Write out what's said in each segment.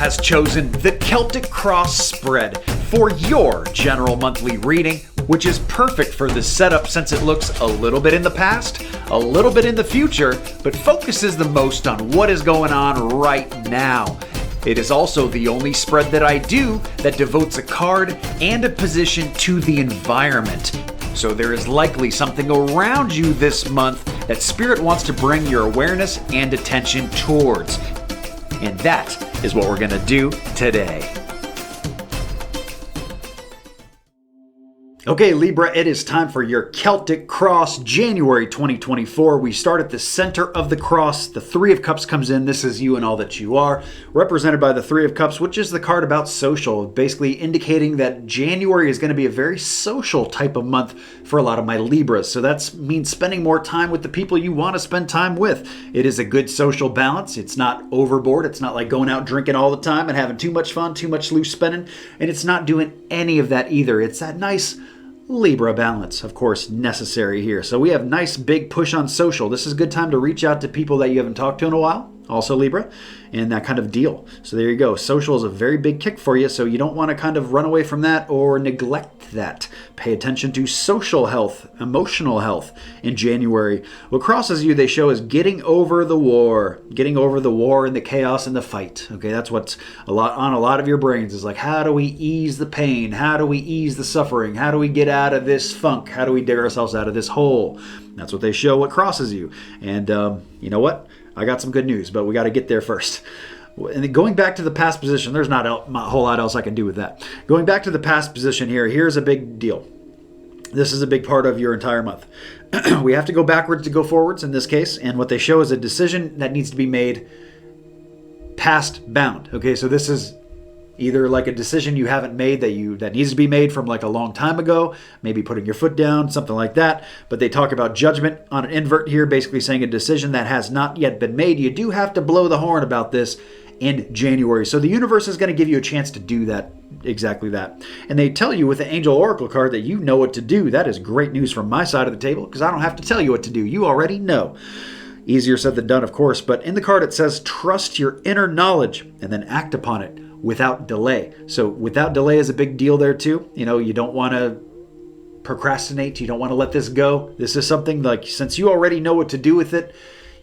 has chosen the Celtic Cross spread for your general monthly reading, which is perfect for this setup since it looks a little bit in the past, a little bit in the future, but focuses the most on what is going on right now. It is also the only spread that I do that devotes a card and a position to the environment. So there is likely something around you this month that Spirit wants to bring your awareness and attention towards. And that is what we're going to do today. Okay, Libra, it is time for your Celtic Cross, January 2024. We start at the center of the cross. The Three of Cups comes in. This is you and all that you are, represented by the Three of Cups, which is the card about social, basically indicating that January is going to be a very social type of month for a lot of my Libras. So that means spending more time with the people you want to spend time with. It is a good social balance. It's not overboard. It's not like going out drinking all the time and having too much fun, too much loose spending. And it's not doing any of that either. It's that nice Libra balance, of course, necessary here. So we have nice big push on social. This is a good time to reach out to people that you haven't talked to in a while, also Libra, and that kind of deal. So there you go. Social is a very big kick for you, so you don't want to kind of run away from that or neglect that. Pay attention to social health, emotional health in January. What crosses you, they show, is getting over the war and the chaos and the fight. Okay, that's what's on a lot of your brains is like, how do we ease the pain? How do we ease the suffering? How do we get out of this funk? How do we dig ourselves out of this hole? That's what they show, what crosses you. And you know what? I got some good news, but we got to get there first. And then going back to the past position, there's not a whole lot else I can do with that. Going back to the past position here's a big deal. This is a big part of your entire month. We have to go backwards to go forwards in this case, and what they show is a decision that needs to be made past bound. Okay, so this is either like a decision you haven't made that needs to be made from like a long time ago, maybe putting your foot down, something like that. But they talk about judgment on an invert here, basically saying a decision that has not yet been made. You do have to blow the horn about this in January. So the universe is going to give you a chance to do that, exactly that. And they tell you with the Angel Oracle card that you know what to do. That is great news from my side of the table because I don't have to tell you what to do. You already know. Easier said than done, of course. But in the card it says, trust your inner knowledge and then act upon it without delay. So without delay is a big deal there too. You know, you don't want to procrastinate. You don't want to let this go. This is something like, since you already know what to do with it,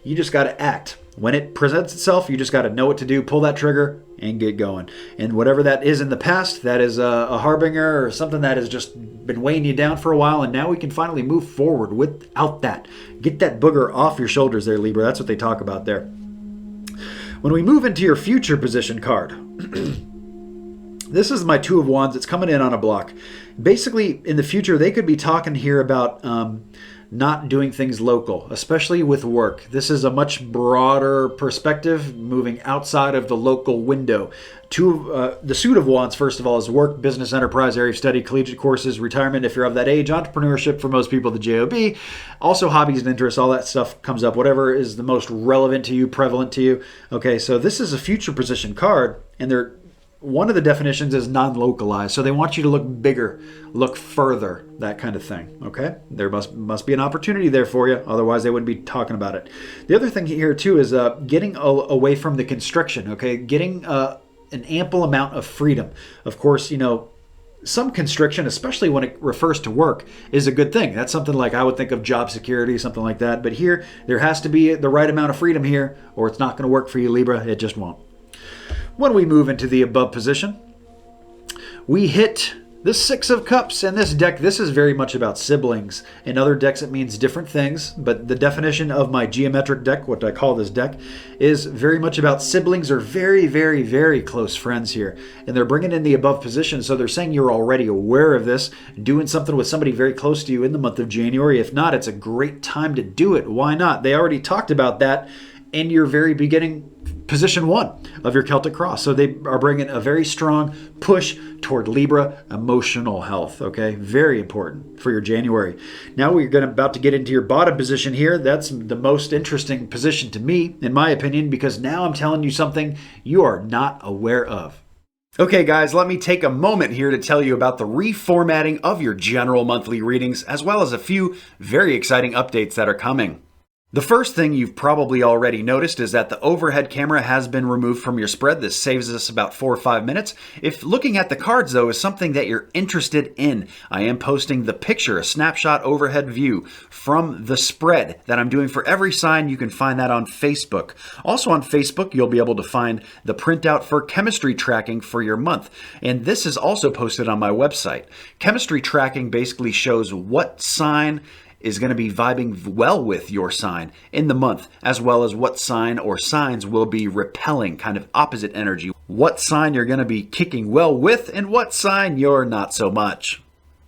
you just got to act. When it presents itself, you just got to know what to do, pull that trigger, and get going. And whatever that is in the past, that is a harbinger or something that has just been weighing you down for a while, and now we can finally move forward without that. Get that booger off your shoulders there, Libra. That's what they talk about there. When we move into your future position card, this is my Two of Wands. It's coming in on a block. Basically, in the future, they could be talking here about not doing things local, especially with work. This is a much broader perspective, moving outside of the local window. The suit of wands, first of all, is work, business, enterprise, area of study, collegiate courses, retirement if you're of that age, entrepreneurship for most people, the JOB, also hobbies and interests, all that stuff comes up, whatever is the most relevant to you, prevalent to you. Okay, so this is a future position card, and one of the definitions is non-localized. So they want you to look bigger, look further, that kind of thing. Okay? There must be an opportunity there for you. Otherwise, they wouldn't be talking about it. The other thing here, too, is getting away from the constriction. Okay? Getting an ample amount of freedom. Of course, you know, some constriction, especially when it refers to work, is a good thing. That's something like I would think of job security, something like that. But here, there has to be the right amount of freedom here, or it's not going to work for you, Libra. It just won't. When we move into the above position, we hit the Six of Cups. And this deck, this is very much about siblings. In other decks, it means different things. But the definition of my geometric deck, what I call this deck, is very much about siblings or very, very, very close friends here. And they're bringing in the above position. So they're saying you're already aware of this, doing something with somebody very close to you in the month of January. If not, it's a great time to do it. Why not? They already talked about that in your very beginning position 1 of your Celtic Cross. So they are bringing a very strong push toward Libra emotional health. Okay, very important for your January. Now we're about to get into your bottom position here. That's the most interesting position to me, in my opinion, because now I'm telling you something you are not aware of. Okay guys, let me take a moment here to tell you about the reformatting of your general monthly readings, as well as a few very exciting updates that are coming. The first thing you've probably already noticed is that the overhead camera has been removed from your spread. This saves us about 4 or 5 minutes. If looking at the cards, though, is something that you're interested in, I am posting the picture, a snapshot overhead view from the spread that I'm doing for every sign. You can find that on Facebook. Also on Facebook, you'll be able to find the printout for chemistry tracking for your month. And this is also posted on my website. Chemistry tracking basically shows what sign is going to be vibing well with your sign in the month, as well as what sign or signs will be repelling, kind of opposite energy. What sign you're going to be kicking well with and what sign you're not so much.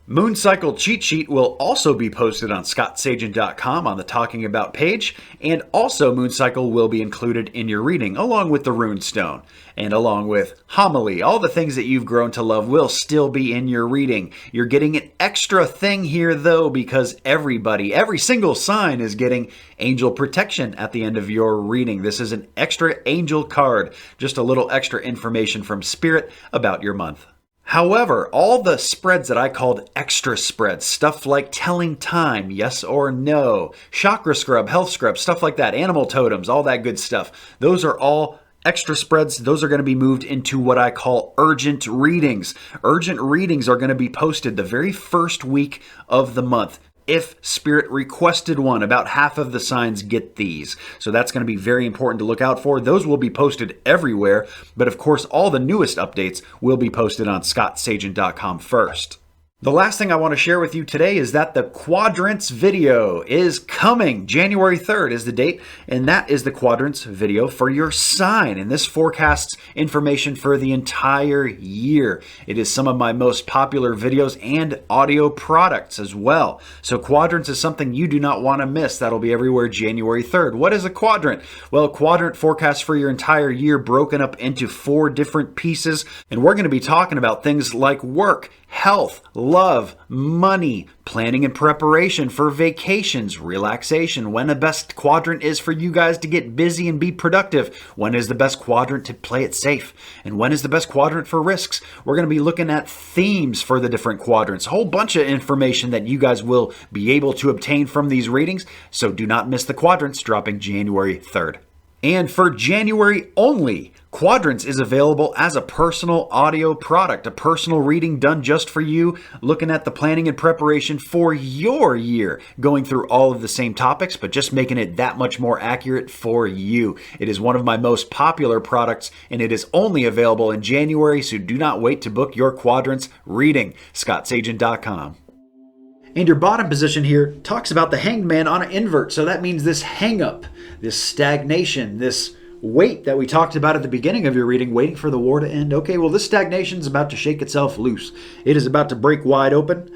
Moon Cycle cheat sheet will also be posted on scottsagent.com on the Talking About page, and also Moon Cycle will be included in your reading, along with the rune stone, and along with homily. All the things that you've grown to love will still be in your reading. You're getting an extra thing here, though, because every single sign is getting angel protection at the end of your reading. This is an extra angel card, just a little extra information from Spirit about your month. However, all the spreads that I called extra spreads, stuff like telling time, yes or no, chakra scrub, health scrub, stuff like that, animal totems, all that good stuff, those are all extra spreads. Those are going to be moved into what I call urgent readings. Urgent readings are going to be posted the very first week of the month. If Spirit requested one, about half of the signs get these. So that's going to be very important to look out for. Those will be posted everywhere, but of course all the newest updates will be posted on scottsagent.com first. The last thing I want to share with you today is that the quadrants video is coming. January 3rd is the date, and that is the quadrants video for your sign. And this forecasts information for the entire year. It is some of my most popular videos and audio products as well. So quadrants is something you do not want to miss. That'll be everywhere January 3rd. What is a quadrant? Well, a quadrant forecasts for your entire year broken up into 4 different pieces. And we're going to be talking about things like work, health, love, money, planning and preparation for vacations, relaxation, when the best quadrant is for you guys to get busy and be productive, when is the best quadrant to play it safe, and when is the best quadrant for risks. We're going to be looking at themes for the different quadrants, a whole bunch of information that you guys will be able to obtain from these readings, so do not miss the quadrants dropping January 3rd. And for January only, Quadrants is available as a personal audio product, a personal reading done just for you, looking at the planning and preparation for your year, going through all of the same topics, but just making it that much more accurate for you. It is one of my most popular products, and it is only available in January, so do not wait to book your Quadrants reading. scottsagent.com. And your bottom position here talks about the Hanged Man on an invert. So that means this hang up, this stagnation, this wait that we talked about at the beginning of your reading, waiting for the war to end. Okay, well, this stagnation is about to shake itself loose. It is about to break wide open.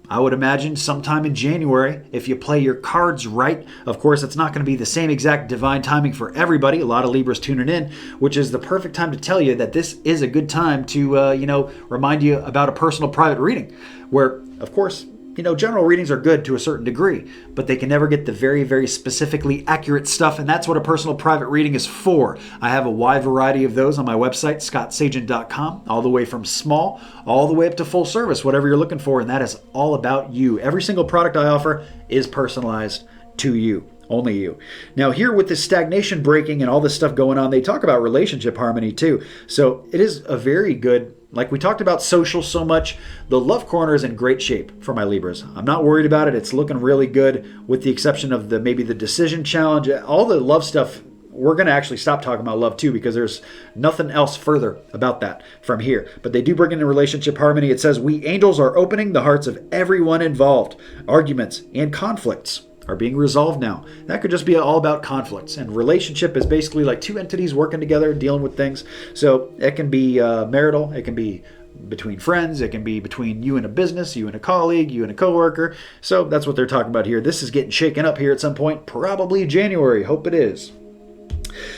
I would imagine sometime in January, if you play your cards right. Of course, it's not going to be the same exact divine timing for everybody. A lot of Libras tuning in, which is the perfect time to tell you that this is a good time to, remind you about a personal private reading where, of course, general readings are good to a certain degree, but they can never get the very, very specifically accurate stuff, and that's what a personal private reading is for. I have a wide variety of those on my website, scottsagent.com, all the way from small, all the way up to full service, whatever you're looking for, and that is all about you. Every single product I offer is personalized to you. Only you. Now here with this stagnation breaking and all this stuff going on, they talk about relationship harmony too. So it is a very good, like we talked about social so much, the love corner is in great shape for my Libras. I'm not worried about it. It's looking really good with the exception of maybe the decision challenge. All the love stuff, we're going to actually stop talking about love too because there's nothing else further about that from here. But they do bring in a relationship harmony. It says, we angels are opening the hearts of everyone involved. Arguments and conflicts are being resolved now. That could just be all about conflicts. And relationship is basically like two entities working together, dealing with things. So it can be marital, it can be between friends, it can be between you and a business, you and a colleague, you and a coworker. So that's what they're talking about here. This is getting shaken up here at some point, probably January. Hope it is.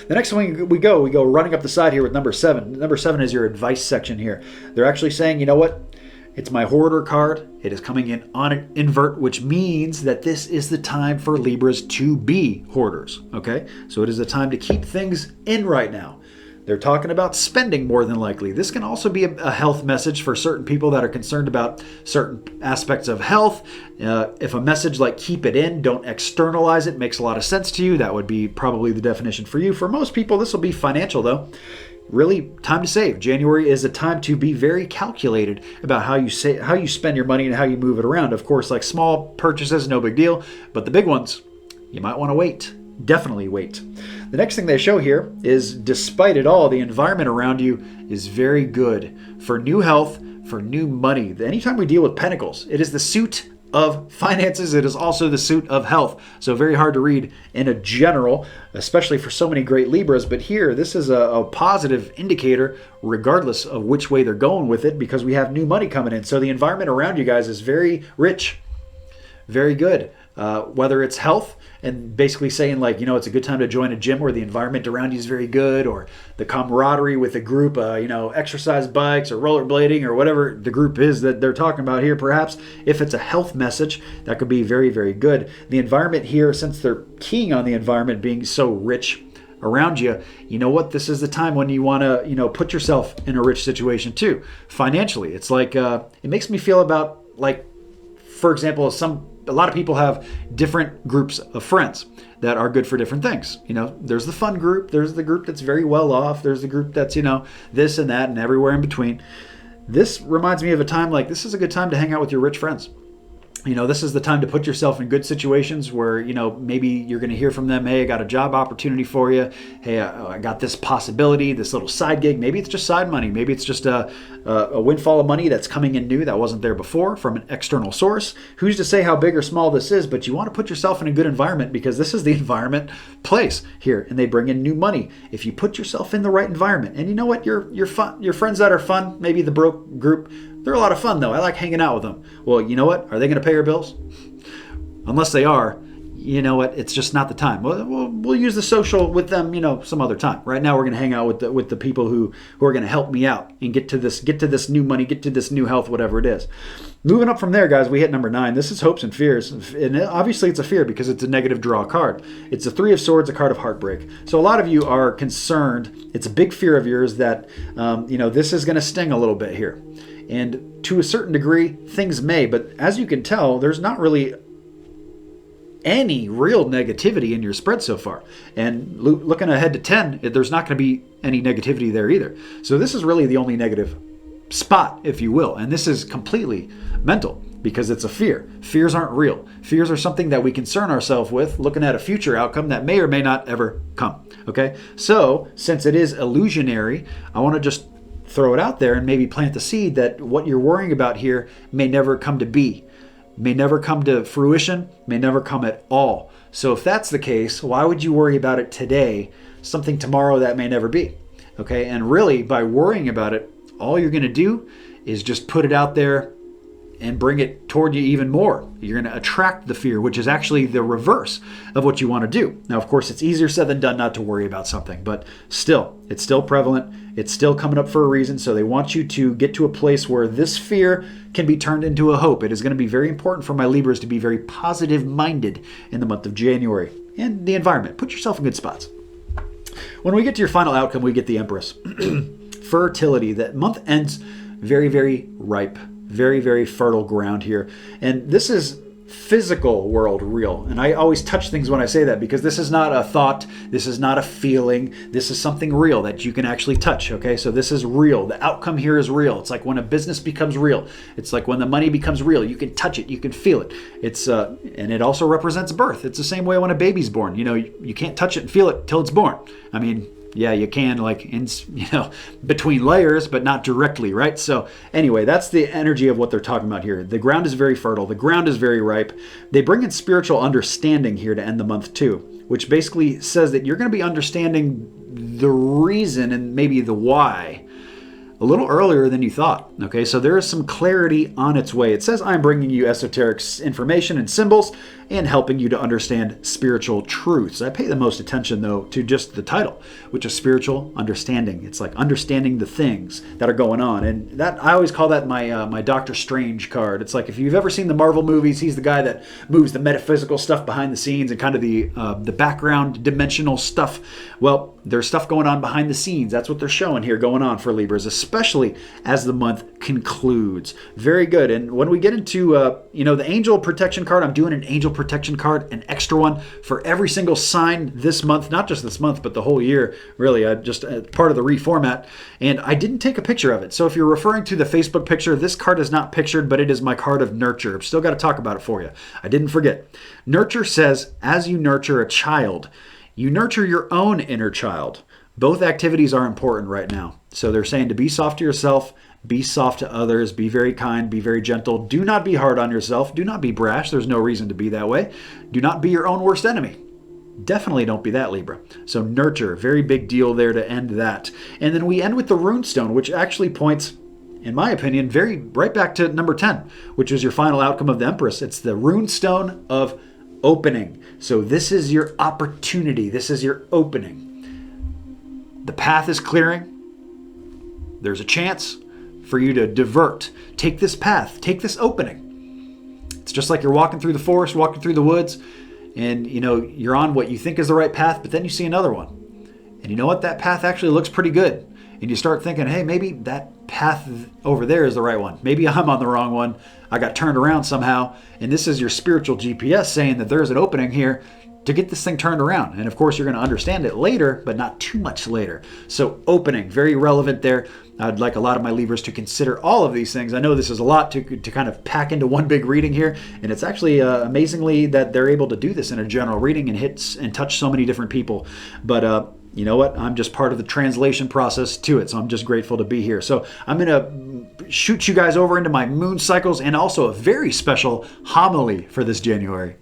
The next one we go running up the side here with number 7. Number 7 is your advice section here. They're actually saying, you know what? It's my hoarder card. It is coming in on an invert, which means that this is the time for Libras to be hoarders, okay? So it is a time to keep things in right now. They're talking about spending more than likely. This can also be a health message for certain people that are concerned about certain aspects of health. If a message like keep it in, don't externalize it, makes a lot of sense to you, that would be probably the definition for you. For most people, this will be financial though. Really, time to save. January is a time to be very calculated about how you spend your money and how you move it around. Of course, like small purchases, no big deal, but the big ones, you might want to wait. Definitely wait. The next thing they show here is, despite it all, the environment around you is very good for new health, for new money. Anytime we deal with pentacles, it is the suit of finances. It is also the suit of health. So very hard to read in a general, especially for so many great Libras. But here, this is a positive indicator, regardless of which way they're going with it, because we have new money coming in. So the environment around you guys is very rich, very good. Whether it's health and basically saying like, it's a good time to join a gym where the environment around you is very good, or the camaraderie with the group, exercise bikes or rollerblading or whatever the group is that they're talking about here. Perhaps if it's a health message, that could be very, very good. The environment here, since they're keying on the environment being so rich around you, you know what? This is the time when you want to, put yourself in a rich situation too, financially. It's like, it makes me feel about like, for example, a lot of people have different groups of friends that are good for different things. There's the fun group, there's the group that's very well off, there's the group that's, this and that and everywhere in between. This reminds me of a time like this is a good time to hang out with your rich friends. This is the time to put yourself in good situations where, maybe you're going to hear from them, hey, I got a job opportunity for you. Hey, I got this possibility, this little side gig. Maybe it's just side money. Maybe it's just a windfall of money that's coming in new that wasn't there before from an external source. Who's to say how big or small this is, but you want to put yourself in a good environment because this is the environment place here, and they bring in new money. If you put yourself in the right environment, and you know what, your friends that are fun, maybe the broke group, they're a lot of fun though. I like hanging out with them. Well, you know what? Are they going to pay your bills? Unless they are, you know what? It's just not the time. We'll use the social with them, some other time. Right now, we're going to hang out with the people who are going to help me out and get to this new money, get to this new health, whatever it is. Moving up from there, guys, we hit number 9. This is hopes and fears. And obviously, it's a fear because it's a negative draw card. It's a 3 of Swords, a card of heartbreak. So a lot of you are concerned. It's a big fear of yours that, this is going to sting a little bit here. And to a certain degree, things may. But as you can tell, there's not really any real negativity in your spread so far. And looking ahead to 10, there's not going to be any negativity there either. So this is really the only negative spot, if you will. And this is completely mental because it's a fear. Fears aren't real. Fears are something that we concern ourselves with, looking at a future outcome that may or may not ever come. Okay? So since it is illusionary, I want to just throw it out there and maybe plant the seed that what you're worrying about here may never come to be, may never come to fruition, may never come at all. So if that's the case, why would you worry about it today, something tomorrow that may never be? Okay, and really by worrying about it, all you're going to do is just put it out there and bring it toward you even more. You're going to attract the fear, which is actually the reverse of what you want to do. Now, of course, it's easier said than done not to worry about something, but still, it's still prevalent. It's still coming up for a reason. So they want you to get to a place where this fear can be turned into a hope. It is going to be very important for my Libras to be very positive-minded in the month of January. And the environment. Put yourself in good spots. When we get to your final outcome, we get the Empress. Fertility. That month ends very, very ripe. Very, very fertile ground here. And this is physical world real. And I always touch things when I say that because this is not a thought. This is not a feeling. This is something real that you can actually touch. Okay, so this is real. The outcome here is real. It's like when a business becomes real. It's like when the money becomes real. You can touch it. You can feel it. It's and it also represents birth. It's the same way when a baby's born. You can't touch it and feel it till it's born. I mean, yeah, you can between layers, but not directly, right? So anyway, that's the energy of what they're talking about here. The ground is very fertile. The ground is very ripe. They bring in spiritual understanding here to end the month too, which basically says that you're going to be understanding the reason and maybe the why a little earlier than you thought. Okay, so there is some clarity on its way. It says, I'm bringing you esoteric information and symbols and helping you to understand spiritual truths. I pay the most attention, though, to just the title, which is spiritual understanding. It's like understanding the things that are going on. And that I always call that my Doctor Strange card. It's like if you've ever seen the Marvel movies, he's the guy that moves the metaphysical stuff behind the scenes and kind of the background dimensional stuff. Well, there's stuff going on behind the scenes. That's what they're showing here going on for Libras, especially as the month concludes. Very good. And when we get into the angel protection card, I'm doing an angel protection card, an extra one for every single sign this month, not just this month, but the whole year, really, just part of the reformat. And I didn't take a picture of it. So if you're referring to the Facebook picture, this card is not pictured, but it is my card of nurture. I've still got to talk about it for you. I didn't forget. Nurture says, as you nurture a child, you nurture your own inner child. Both activities are important right now. So they're saying to be soft to yourself, be soft to others, be very kind, be very gentle. Do not be hard on yourself. Do not be brash. There's no reason to be that way. Do not be your own worst enemy. Definitely don't be that, Libra. So nurture, very big deal there to end that. And then we end with the runestone, which actually points, in my opinion, very right back to number 10, which is your final outcome of the Empress. It's the runestone of opening. So this is your opportunity. This is your opening. The path is clearing. There's a chance for you to divert. Take this path. Take this opening. It's just like you're walking through the forest, walking through the woods, and you're on what you think is the right path, but then you see another one. And you know what? That path actually looks pretty good. And you start thinking, hey, maybe that path over there is the right one. Maybe I'm on the wrong one. I got turned around somehow. And this is your spiritual GPS saying that there's an opening here to get this thing turned around. And of course, you're going to understand it later, but not too much later. So opening, very relevant there. I'd like a lot of my Libras to consider all of these things. I know this is a lot to kind of pack into one big reading here, and it's actually amazingly that they're able to do this in a general reading and hit and touch so many different people. But you know what? I'm just part of the translation process to it, so I'm just grateful to be here. So I'm going to shoot you guys over into my moon cycles and also a very special homily for this January.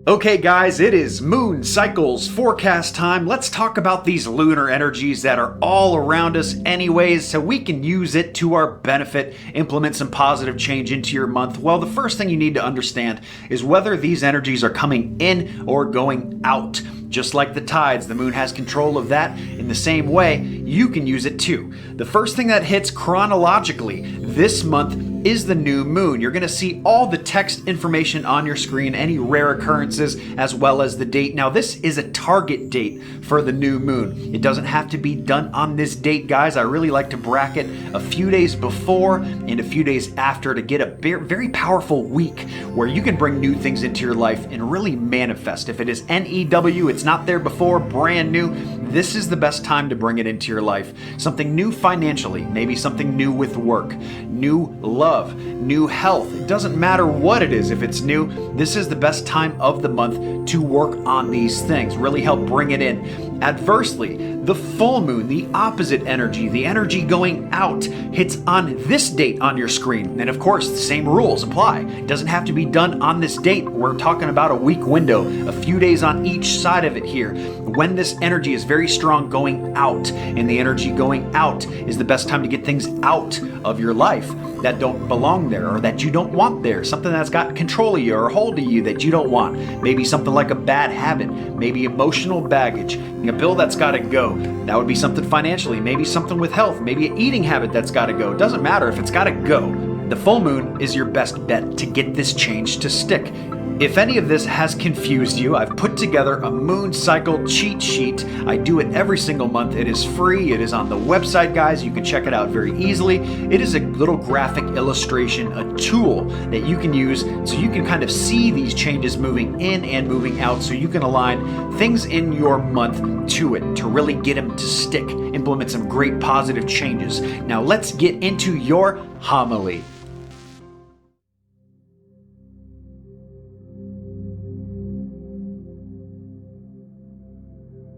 Okay guys, it is moon cycles forecast time. Let's talk about these lunar energies that are all around us anyways, so we can use it to our benefit, implement some positive change into your month. Well, the first thing you need to understand is whether these energies are coming in or going out. Just like the tides, the moon has control of that. In the same way, you can use it too. The first thing that hits chronologically this month is the new moon. You're going to see all the text information on your screen, any rare occurrences, as well as the date. Now, this is a target date for the new moon. It doesn't have to be done on this date, guys. I really like to bracket a few days before and a few days after to get a very powerful week where you can bring new things into your life and really manifest. If it is NEW, it's not there before, brand new, this is the best time to bring it into your life. Something new financially, maybe something new with work, new love, new health. It doesn't matter what it is. If it's new, this is the best time of the month to work on these things, really help bring it in. Adversely, the full moon, the opposite energy, the energy going out, hits on this date on your screen. And of course, the same rules apply. It doesn't have to be done on this date. We're talking about a week window, a few days on each side of it here. When this energy is very strong going out, and the energy going out is the best time to get things out of your life that don't belong there or that you don't want there, something that's got control of you or a hold of you that you don't want. Maybe something like a bad habit, maybe emotional baggage, a bill that's got to go. That would be something financially, maybe something with health, maybe an eating habit that's got to go. It doesn't matter if it's got to go. The full moon is your best bet to get this change to stick. If any of this has confused you, I've put together a moon cycle cheat sheet. I do it every single month. It is free. It is on the website, guys. You can check it out very easily. It is a little graphic illustration, a tool that you can use so you can kind of see these changes moving in and moving out, so you can align things in your month to it to really get them to stick, implement some great positive changes. Now let's get into your homily.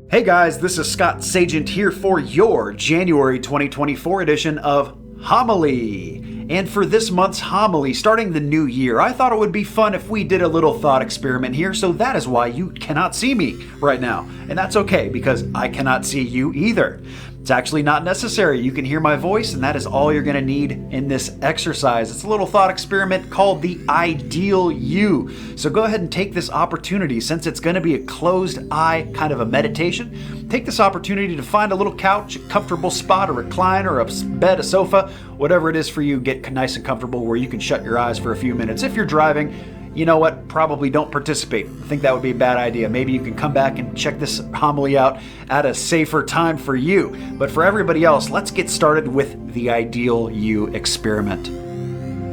Hey guys, this is Scott Sagent here for your January 2024 edition of Homily. And for this month's homily, starting the new year, I thought it would be fun if we did a little thought experiment here, so that is why you cannot see me right now. And that's okay, because I cannot see you either. It's actually not necessary. You can hear my voice, and that is all you're going to need in this exercise. It's a little thought experiment called the ideal you. So go ahead and take this opportunity, since it's going to be a closed eye kind of a meditation. Take this opportunity to find a little couch, a comfortable spot, a recliner, a bed, a sofa, whatever it is for you. Get nice and comfortable where you can shut your eyes for a few minutes. If you're driving, you know what? Probably don't participate. I think that would be a bad idea. Maybe you can come back and check this homily out at a safer time for you. But for everybody else, let's get started with the ideal you experiment.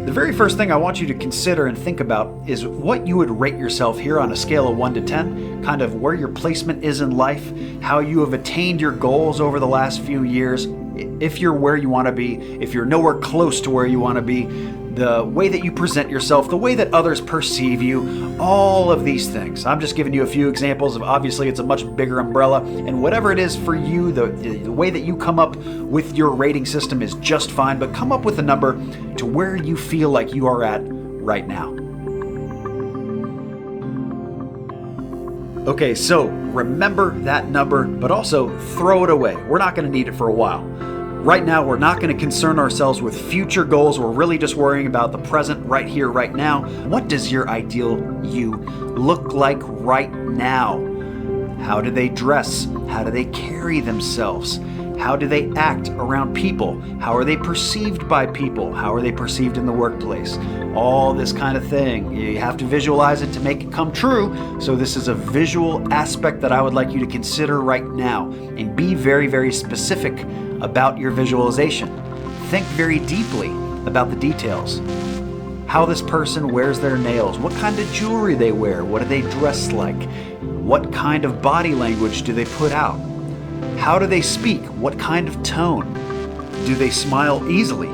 The very first thing I want you to consider and think about is what you would rate yourself here on a scale of 1 to 10, kind of where your placement is in life, how you have attained your goals over the last few years, if you're where you want to be, if you're nowhere close to where you want to be, the way that you present yourself, the way that others perceive you, all of these things. I'm just giving you a few examples of, obviously it's a much bigger umbrella, and whatever it is for you, the way that you come up with your rating system is just fine, but come up with a number to where you feel like you are at right now. Okay, so remember that number, but also throw it away. We're not going to need it for a while. Right now, we're not going to concern ourselves with future goals. We're really just worrying about the present, right here, right now. What does your ideal you look like right now? How do they dress? How do they carry themselves? How do they act around people? How are they perceived by people? How are they perceived in the workplace? All this kind of thing. You have to visualize it to make it come true. So this is a visual aspect that I would like you to consider right now, and be very, very specific about your visualization. Think very deeply about the details. How this person wears their nails, what kind of jewelry they wear, what do they dress like, what kind of body language do they put out, how do they speak, what kind of tone, do they smile easily,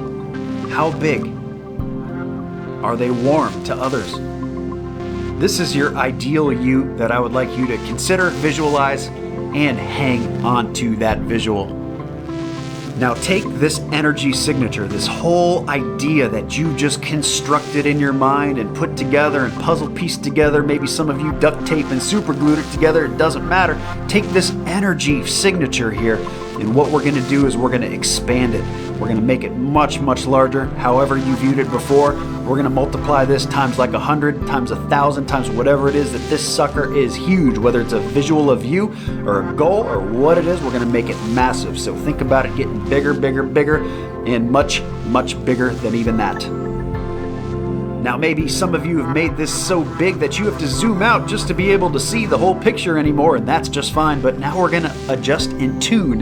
how big, are they warm to others? This is your ideal you that I would like you to consider, visualize, and hang on to that visual. Now take this energy signature, this whole idea that you just constructed in your mind and put together and puzzle pieced together, maybe some of you duct tape and super glued it together, it doesn't matter. Take this energy signature here, and what we're going to do is we're going to expand it. We're going to make it much, much larger, however you viewed it before. We're going to multiply this times like 100, times 1,000, times whatever it is that this sucker is huge, whether it's a visual of you or a goal or what it is, we're going to make it massive. So think about it getting bigger, bigger, bigger, and much, much bigger than even that. Now maybe some of you have made this so big that you have to zoom out just to be able to see the whole picture anymore, and that's just fine, but now we're going to adjust and tune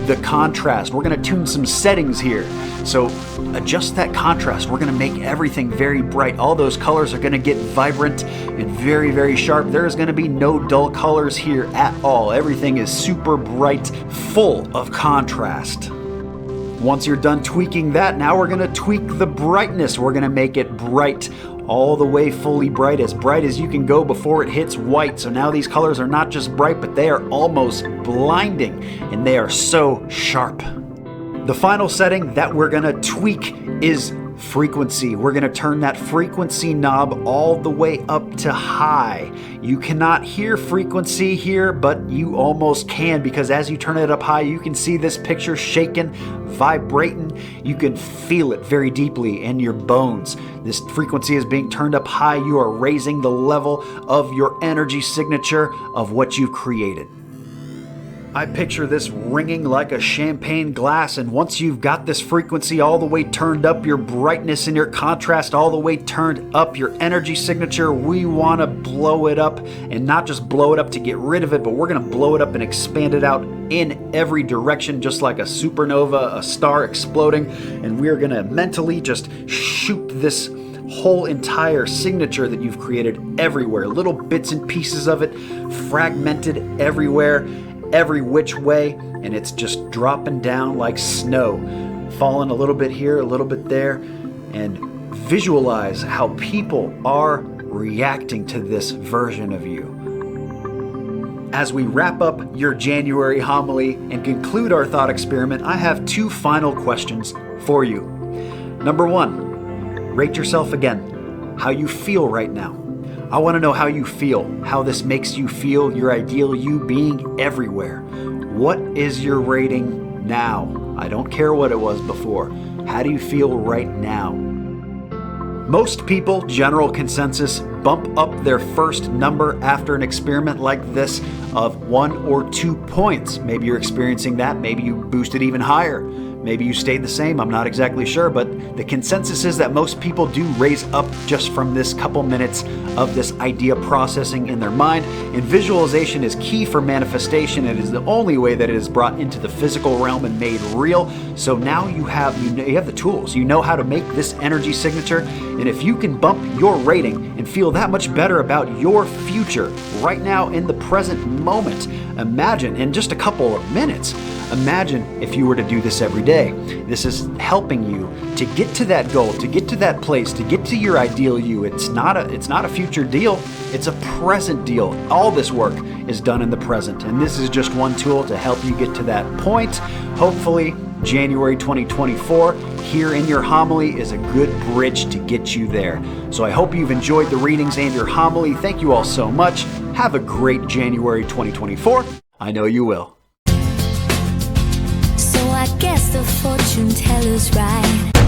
the contrast. We're going to tune some settings here. So adjust that contrast. We're going to make everything very bright. All those colors are going to get vibrant and very, very sharp. There is going to be no dull colors here at all. Everything is super bright, full of contrast. Once you're done tweaking that, now we're going to tweak the brightness. We're going to make it bright, all the way fully bright as you can go before it hits white. So now these colors are not just bright, but they are almost blinding, and they are so sharp. The final setting that we're going to tweak is frequency. We're going to turn that frequency knob all the way up to high. You cannot hear frequency here, but you almost can, because as you turn it up high, you can see this picture shaking, vibrating. You can feel it very deeply in your bones. This frequency is being turned up high. You are raising the level of your energy signature of what you've created. I picture this ringing like a champagne glass, and once you've got this frequency all the way turned up, your brightness and your contrast all the way turned up, your energy signature, we want to blow it up, and not just blow it up to get rid of it, but we're going to blow it up and expand it out in every direction, just like a supernova, a star exploding, and we are going to mentally just shoot this whole entire signature that you've created everywhere, little bits and pieces of it, fragmented everywhere, every which way, and it's just dropping down like snow, falling a little bit here, a little bit there, and visualize how people are reacting to this version of you. As we wrap up your January homily and conclude our thought experiment, I have two final questions for you. Number one, rate yourself again, how you feel right now. I want to know how you feel, how this makes you feel, your ideal you being everywhere. What is your rating now. I don't care what it was before. How do you feel right now? Most people, general consensus, bump up their first number after an experiment like this of 1 or 2 points. Maybe you're experiencing that. Maybe you boosted even higher. Maybe you stayed the same. I'm not exactly sure, but the consensus is that most people do raise up just from this couple minutes of this idea processing in their mind. And visualization is key for manifestation. It is the only way that it is brought into the physical realm and made real. So now you have the tools. You know how to make this energy signature. And if you can bump your rating and feel that much better about your future right now in the present moment, imagine in just a couple of minutes, imagine if you were to do this every day. This is helping you to get to that goal, to get to that place, to get to your ideal you. It's not a future deal. It's a present deal. All this work is done in the present. And this is just one tool to help you get to that point. Hopefully, January 2024 here in your homily is a good bridge to get you there. So I hope you've enjoyed the readings and your homily. Thank you all so much. Have a great January 2024. I know you will. So I guess the fortune teller's right.